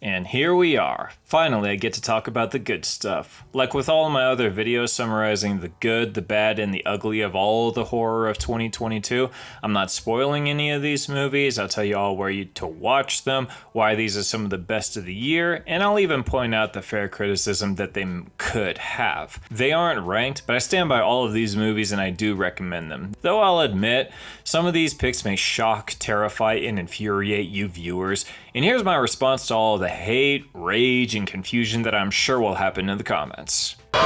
And here we are. Finally, I get to talk about the good stuff. Like with all my other videos summarizing the good, the bad, and the ugly of all the horror of 2022, I'm not spoiling any of these movies. I'll tell you all where to watch them, why these are some of the best of the year, and I'll even point out the fair criticism that they could have. They aren't ranked, but I stand by all of these movies and I do recommend them. Though I'll admit, some of these picks may shock, terrify, and infuriate you viewers. And here's my response to all of the hate, rage, and confusion that I'm sure will happen in the comments. Oh,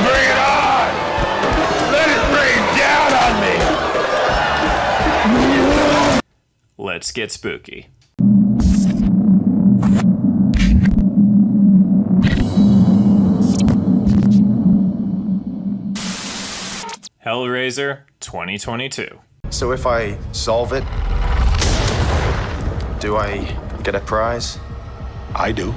bring it on! Let it rain down on me! Let's get spooky. Hellraiser 2022. So if I solve it, do I get a prize? I do.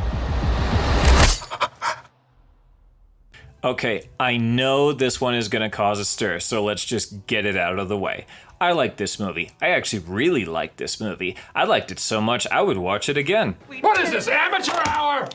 Okay, I know this one is gonna cause a stir, so let's just get it out of the way. I like this movie. I actually really like this movie. I liked it so much I would watch it again. What is this, amateur hour?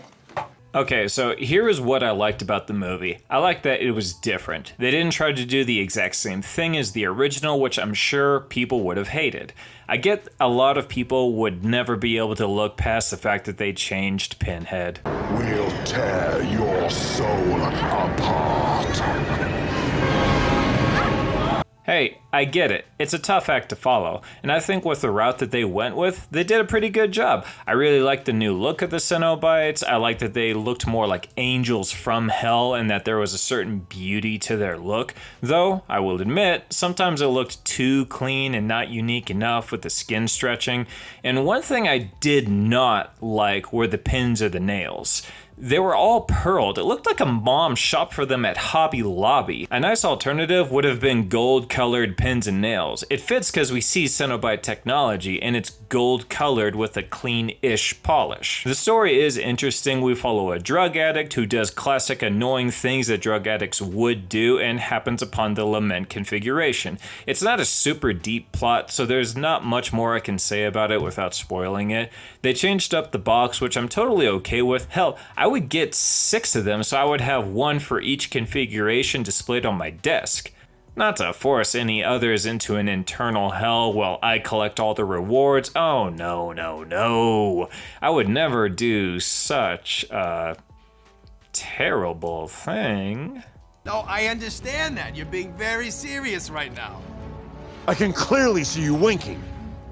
Okay, so here is what I liked about the movie. I liked that it was different. They didn't try to do the exact same thing as the original, which I'm sure people would have hated. I get a lot of people would never be able to look past the fact that they changed Pinhead. We'll tear your soul apart. Hey, I get it. It's a tough act to follow, and I think with the route that they went with, they did a pretty good job. I really liked the new look of the Cenobites. I liked that they looked more like angels from hell and that there was a certain beauty to their look. Though, I will admit, sometimes it looked too clean and not unique enough with the skin stretching. And one thing I did not like were the pins or the nails. They were all pearled. It looked like a mom shopped for them at Hobby Lobby. A nice alternative would have been gold-colored pins and nails. It fits because we see Cenobite technology, and it's gold-colored with a clean-ish polish. The story is interesting. We follow a drug addict who does classic annoying things that drug addicts would do and happens upon the lament configuration. It's not a super deep plot, so there's not much more I can say about it without spoiling it. They changed up the box, which I'm totally okay with. Hell, I would get 6 of them, so I would have one for each configuration displayed on my desk. Not to force any others into an internal hell while I collect all the rewards. Oh, no, no, no. I would never do such a terrible thing. No, I understand that. You're being very serious right now. I can clearly see you winking.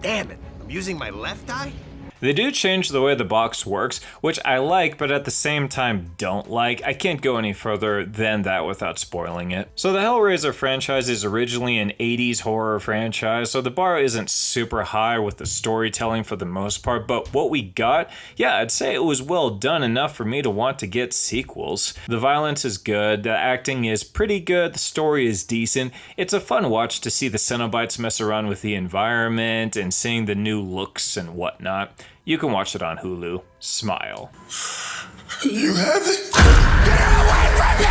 Damn it. I'm using my left eye? They do change the way the box works, which I like, but at the same time don't like. I can't go any further than that without spoiling it. So the Hellraiser franchise is originally an 80s horror franchise, so the bar isn't super high with the storytelling for the most part, but what we got, yeah, I'd say it was well done enough for me to want to get sequels. The violence is good, the acting is pretty good, the story is decent. It's a fun watch to see the Cenobites mess around with the environment and seeing the new looks and whatnot. You can watch it on Hulu. Smile. You have it? Get away from me!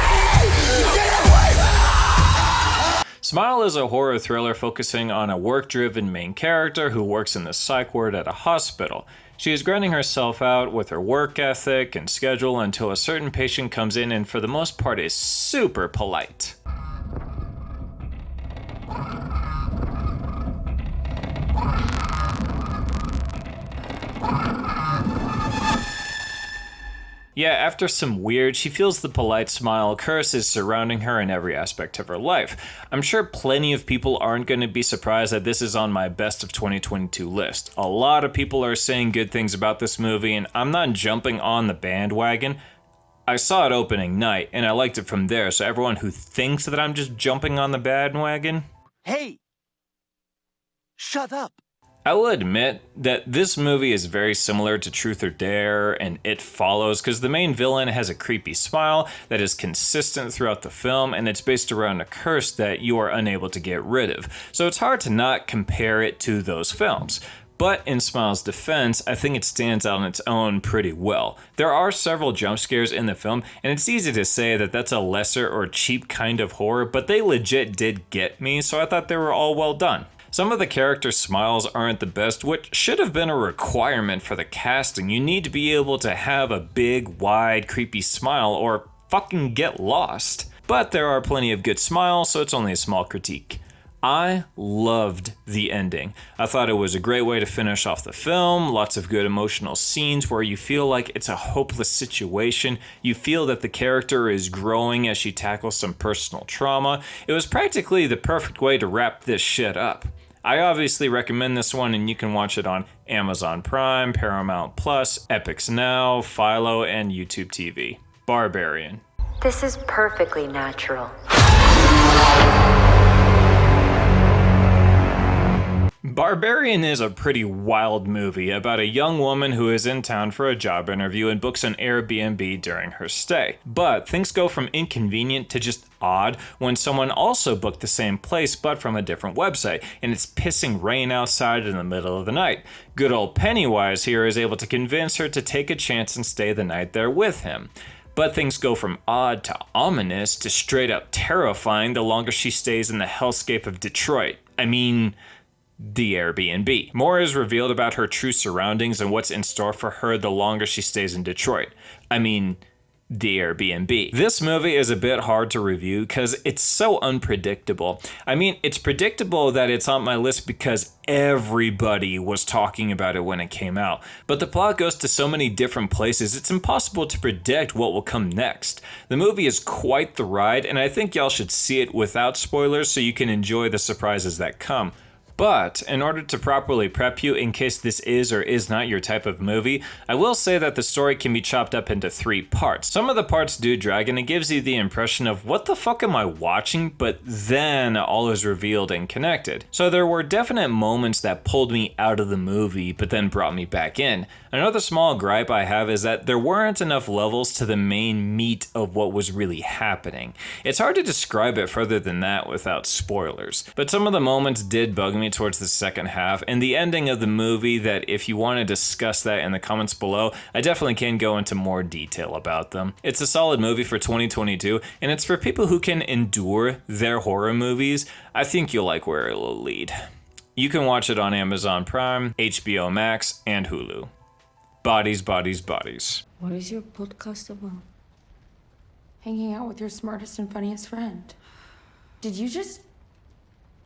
Get away from me! Smile is a horror thriller focusing on a work-driven main character who works in the psych ward at a hospital. She is grinding herself out with her work ethic and schedule until a certain patient comes in and for the most part is super polite. Yeah, after some weird, she feels the polite smile curses surrounding her in every aspect of her life. I'm sure plenty of people aren't going to be surprised that this is on my best of 2022 list. A lot of people are saying good things about this movie, and I'm not jumping on the bandwagon. I saw it opening night, and I liked it from there, so everyone who thinks that I'm just jumping on the bandwagon... Hey! Shut up! I will admit that this movie is very similar to Truth or Dare and It Follows because the main villain has a creepy smile that is consistent throughout the film and it's based around a curse that you are unable to get rid of. So it's hard to not compare it to those films. But in Smile's defense, I think it stands out on its own pretty well. There are several jump scares in the film, and it's easy to say that that's a lesser or cheap kind of horror, but they legit did get me, so I thought they were all well done. Some of the character smiles aren't the best, which should have been a requirement for the casting. You need to be able to have a big, wide, creepy smile or fucking get lost. But there are plenty of good smiles, so it's only a small critique. I loved the ending. I thought it was a great way to finish off the film, lots of good emotional scenes where you feel like it's a hopeless situation. You feel that the character is growing as she tackles some personal trauma. It was practically the perfect way to wrap this shit up. I obviously recommend this one, and you can watch it on Amazon Prime, Paramount Plus, Epix Now, Philo, and YouTube TV. Barbarian. This is perfectly natural. Barbarian is a pretty wild movie about a young woman who is in town for a job interview and books an Airbnb during her stay. But things go from inconvenient to just odd when someone also booked the same place but from a different website, and it's pissing rain outside in the middle of the night. Good old Pennywise here is able to convince her to take a chance and stay the night there with him. But things go from odd to ominous to straight up terrifying the longer she stays in the hellscape of Detroit. I mean, the Airbnb. More is revealed about her true surroundings and what's in store for her the longer she stays in Detroit. I mean, the Airbnb. This movie is a bit hard to review because it's so unpredictable. I mean, it's predictable that it's on my list because everybody was talking about it when it came out. But the plot goes to so many different places, it's impossible to predict what will come next. The movie is quite the ride, and I think y'all should see it without spoilers so you can enjoy the surprises that come. But in order to properly prep you in case this is or is not your type of movie, I will say that the story can be chopped up into 3 parts. Some of the parts do drag and it gives you the impression of what the fuck am I watching, but then all is revealed and connected. So there were definite moments that pulled me out of the movie but then brought me back in. Another small gripe I have is that there weren't enough levels to the main meat of what was really happening. It's hard to describe it further than that without spoilers, but some of the moments did bug me towards the second half and the ending of the movie that if you want to discuss that in the comments below, I definitely can go into more detail about them. It's a solid movie for 2022 and it's for people who can endure their horror movies. I think you'll like where it'll lead. You can watch it on Amazon Prime, HBO Max, and Hulu. Bodies, bodies, bodies. What is your podcast about? Hanging out with your smartest and funniest friend. Did you just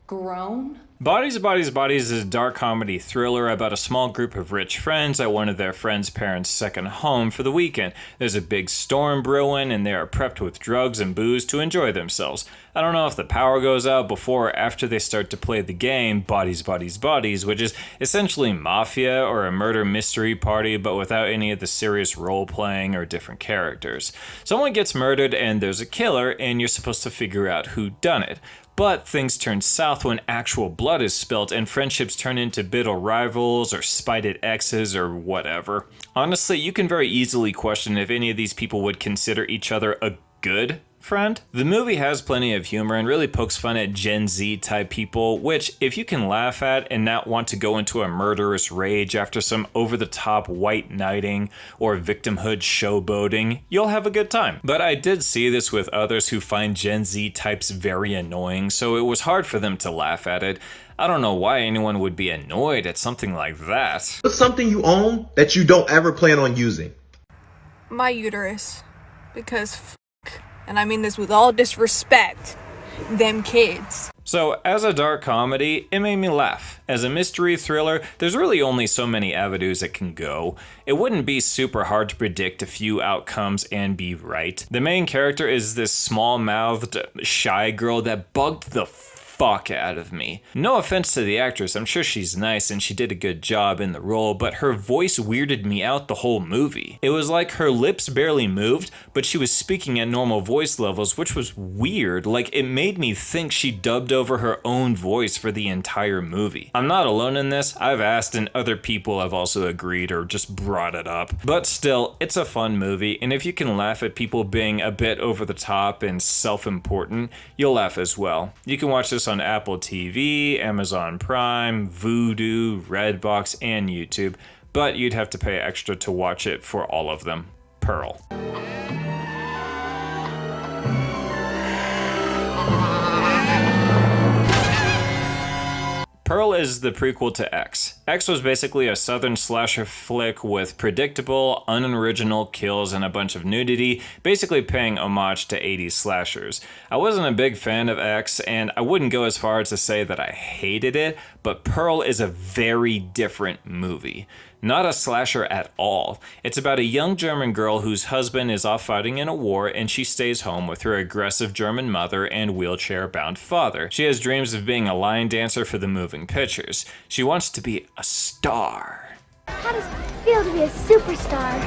groan? Bodies, Bodies, Bodies is a dark comedy thriller about a small group of rich friends at one of their friends' parents' second home for the weekend. There's a big storm brewing and they are prepped with drugs and booze to enjoy themselves. I don't know if the power goes out before or after they start to play the game Bodies, Bodies, Bodies, which is essentially Mafia or a murder mystery party but without any of the serious role-playing or different characters. Someone gets murdered and there's a killer and you're supposed to figure out who done it. But things turn south when actual blood is spilt and friendships turn into bitter rivals or spited exes or whatever. Honestly, you can very easily question if any of these people would consider each other a good friend. The movie has plenty of humor and really pokes fun at Gen Z type people, which if you can laugh at and not want to go into a murderous rage after some over-the-top white knighting or victimhood showboating, you'll have a good time. But I did see this with others who find Gen Z types very annoying, so it was hard for them to laugh at it. I don't know why anyone would be annoyed at something like that. What's something you own that you don't ever plan on using? My uterus. Because and I mean this with all disrespect, them kids. So, as a dark comedy, it made me laugh. As a mystery thriller, there's really only so many avenues it can go. It wouldn't be super hard to predict a few outcomes and be right. The main character is this small-mouthed, shy girl that bugged the fuck out of me. No offense to the actress, I'm sure she's nice and she did a good job in the role, but her voice weirded me out the whole movie. It was like her lips barely moved, but she was speaking at normal voice levels, which was weird. Like, it made me think she dubbed over her own voice for the entire movie. I'm not alone in this. I've asked and other people have also agreed or just brought it up. But still, it's a fun movie, and if you can laugh at people being a bit over the top and self-important, you'll laugh as well. You can watch this on Apple TV, Amazon Prime, Vudu, Redbox, and YouTube, but you'd have to pay extra to watch it for all of them. Pearl. Pearl is the prequel to X. X was basically a southern slasher flick with predictable, unoriginal kills and a bunch of nudity, basically paying homage to 80s slashers. I wasn't a big fan of X, and I wouldn't go as far as to say that I hated it, but Pearl is a very different movie. Not a slasher at all. It's about a young German girl whose husband is off fighting in a war and she stays home with her aggressive German mother and wheelchair-bound father. She has dreams of being a line dancer for the moving pictures. She wants to be a star. How does it feel to be a superstar?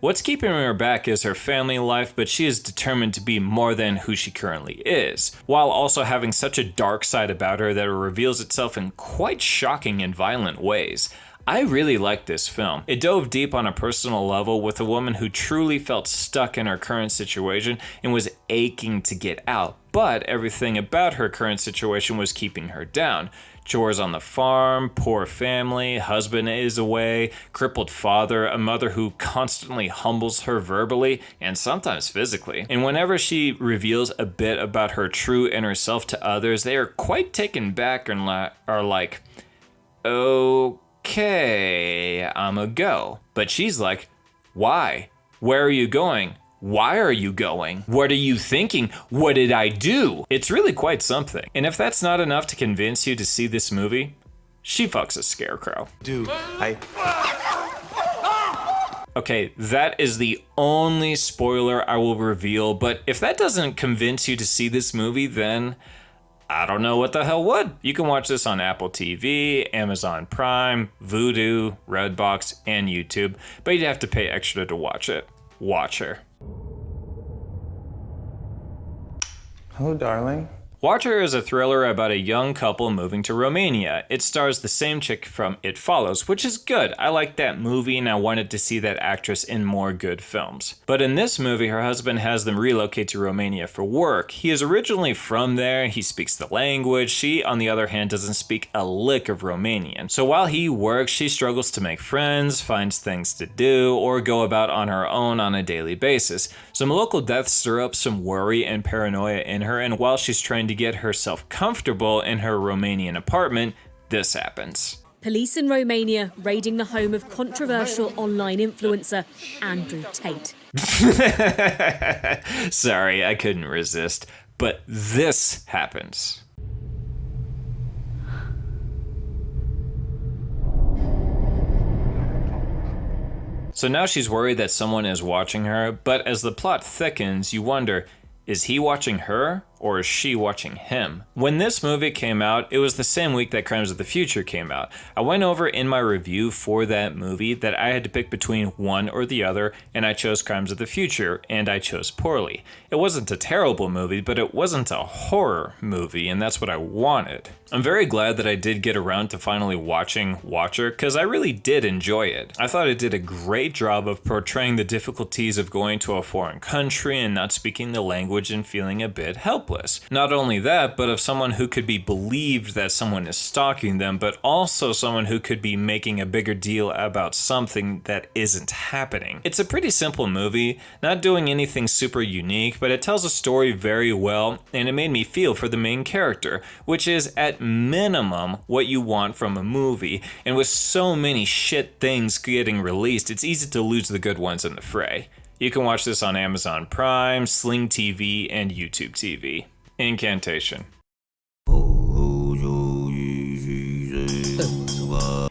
What's keeping her back is her family life, but she is determined to be more than who she currently is, while also having such a dark side about her that it reveals itself in quite shocking and violent ways. I really liked this film. It dove deep on a personal level with a woman who truly felt stuck in her current situation and was aching to get out, but everything about her current situation was keeping her down. Chores on the farm, poor family, husband is away, crippled father, a mother who constantly humbles her verbally and sometimes physically. And whenever she reveals a bit about her true inner self to others, they are quite taken back and are like, okay, I'ma go. But she's like, why? Where are you going? Why are you going? What are you thinking? What did I do? It's really quite something. And if that's not enough to convince you to see this movie, she fucks a scarecrow. Dude, Okay, that is the only spoiler I will reveal, but if that doesn't convince you to see this movie, then I don't know what the hell would. You can watch this on Apple TV, Amazon Prime, Vudu, Redbox, and YouTube, but you'd have to pay extra to watch it. Watch her. Hello, darling. Watcher is a thriller about a young couple moving to Romania. It stars the same chick from It Follows, which is good. I like that movie and I wanted to see that actress in more good films. But in this movie, her husband has them relocate to Romania for work. He is originally from there, he speaks the language. She, on the other hand, doesn't speak a lick of Romanian. So while he works, she struggles to make friends, finds things to do, or go about on her own on a daily basis. Some local deaths stir up some worry and paranoia in her, and while she's trying to get herself comfortable in her Romanian apartment, this happens. Police in Romania raiding the home of controversial online influencer Andrew Tate. Sorry, I couldn't resist, but this happens. So now she's worried that someone is watching her, but as the plot thickens, you wonder, is he watching her or is she watching him? When this movie came out, it was the same week that Crimes of the Future came out. I went over in my review for that movie that I had to pick between one or the other, and I chose Crimes of the Future, and I chose poorly. It wasn't a terrible movie, but it wasn't a horror movie, and that's what I wanted. I'm very glad that I did get around to finally watching Watcher, because I really did enjoy it. I thought it did a great job of portraying the difficulties of going to a foreign country and not speaking the language and feeling a bit helpless. Not only that, but of someone who could be believed that someone is stalking them, but also someone who could be making a bigger deal about something that isn't happening. It's a pretty simple movie, not doing anything super unique, but it tells a story very well, and it made me feel for the main character, which is at minimum what you want from a movie. And with so many shit things getting released, it's easy to lose the good ones in the fray. You can watch this on Amazon Prime, Sling TV, and YouTube TV. Incantation.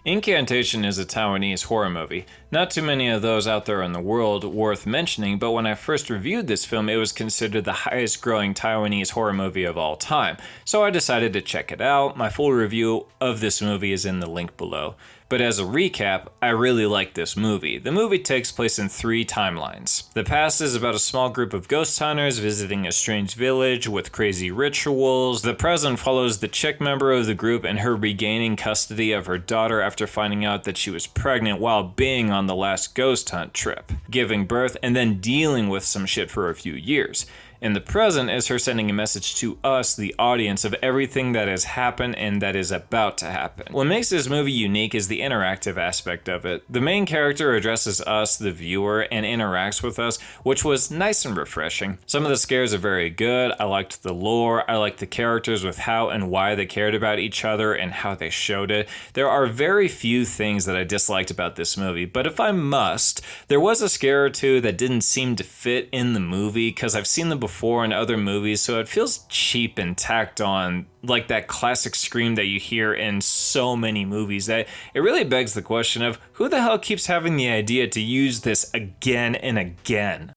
Incantation is a Taiwanese horror movie. Not too many of those out there in the world worth mentioning, but when I first reviewed this film, it was considered the highest growing Taiwanese horror movie of all time. So I decided to check it out. My full review of this movie is in the link below. But as a recap, I really like this movie. The movie takes place in 3 timelines. The past is about a small group of ghost hunters visiting a strange village with crazy rituals. The present follows the chick member of the group and her regaining custody of her daughter after finding out that she was pregnant while being on the last ghost hunt trip, giving birth and then dealing with some shit for a few years. In the present is her sending a message to us, the audience, of everything that has happened and that is about to happen. What makes this movie unique is the interactive aspect of it. The main character addresses us, the viewer, and interacts with us, which was nice and refreshing. Some of the scares are very good. I liked the lore. I liked the characters with how and why they cared about each other and how they showed it. There are very few things that I disliked about this movie, but if I must, there was a scare or two that didn't seem to fit in the movie because I've seen them before in other movies, so it feels cheap and tacked on, like that classic scream that you hear in so many movies, that it really begs the question of who the hell keeps having the idea to use this again and again.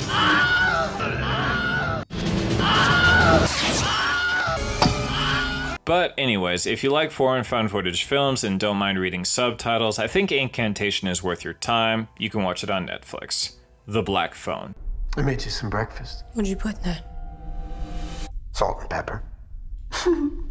But anyways, if you like foreign found footage films and don't mind reading subtitles, I think Incantation is worth your time. You can watch it on Netflix. The Black Phone. I made you some breakfast. What'd you put in that? Salt and pepper.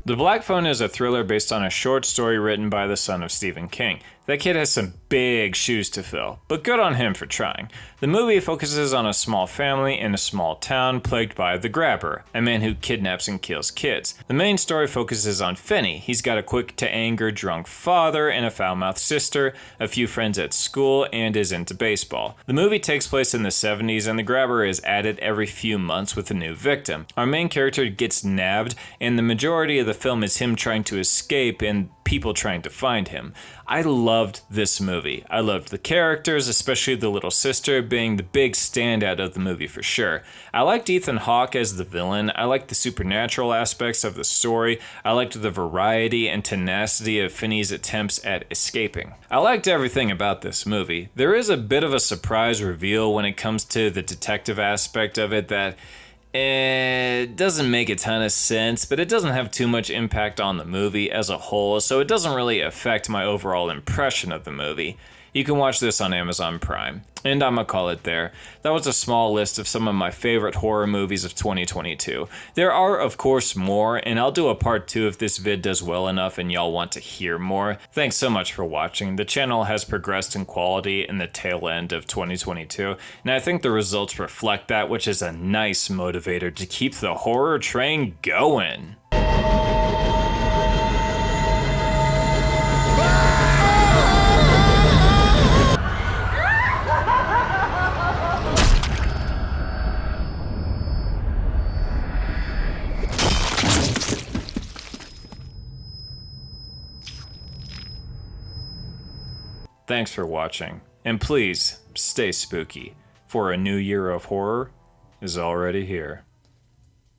The Black Phone is a thriller based on a short story written by the son of Stephen King. That kid has some big shoes to fill, but good on him for trying. The movie focuses on a small family in a small town plagued by the Grabber, a man who kidnaps and kills kids. The main story focuses on Finney. He's got a quick-to-anger drunk father and a foul-mouthed sister, a few friends at school, and is into baseball. The movie takes place in the 70s, and the Grabber is added every few months with a new victim. Our main character gets nabbed, and the majority of the film is him trying to escape and people trying to find him. I loved this movie. I loved the characters, especially the little sister being the big standout of the movie for sure. I liked Ethan Hawke as the villain. I liked the supernatural aspects of the story. I liked the variety and tenacity of Finney's attempts at escaping. I liked everything about this movie. There is a bit of a surprise reveal when it comes to the detective aspect of it that it doesn't make a ton of sense, but it doesn't have too much impact on the movie as a whole, so it doesn't really affect my overall impression of the movie. You can watch this on Amazon Prime. And I'ma call it there. That was a small list of some of my favorite horror movies of 2022. There are, of course, more, and I'll do a part 2 if this vid does well enough and y'all want to hear more. Thanks so much for watching. The channel has progressed in quality in the tail end of 2022, and I think the results reflect that, which is a nice motivator to keep the horror train going. Thanks for watching, and please stay spooky, for a new year of horror is already here.